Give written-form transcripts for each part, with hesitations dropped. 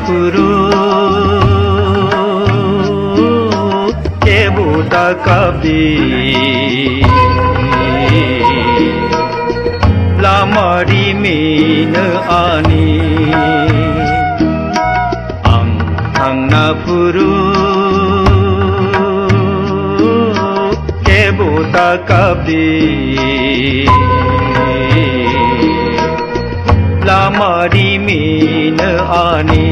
furu kebuta kabi lamari min ani ang na furu kebuta kabi lamari min ani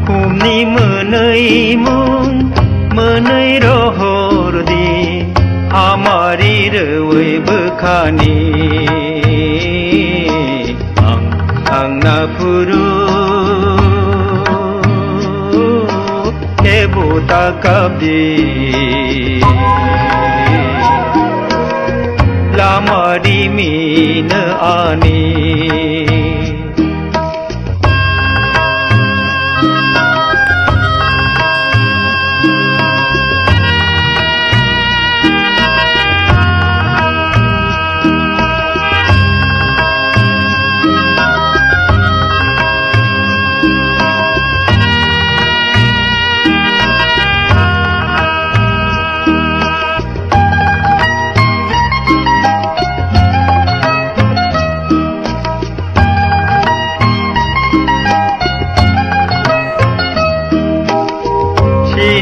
humni menei mung menei rohor di amari rewei bekhani ang na furu kebuta kabdi lamari min ani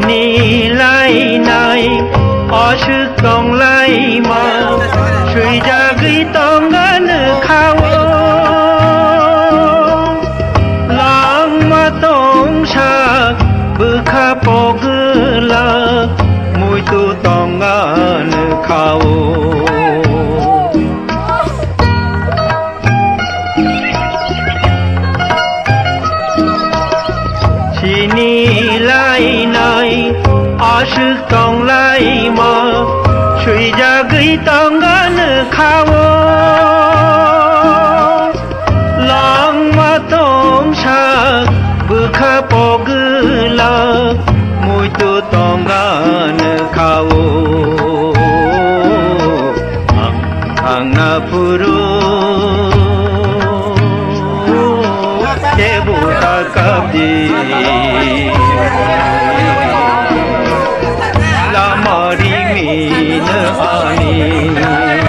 nilai nai ashuk tong lai ma shui ja gui tong gan khao lang ma tong sha bu kha po la mui tu tong gan khao nilai nai ashuk tong lai ma shui ja gui tong gan khao lang ma tong sha bu kha po la mui tu tong gan khao ang na furu kebuta kabdi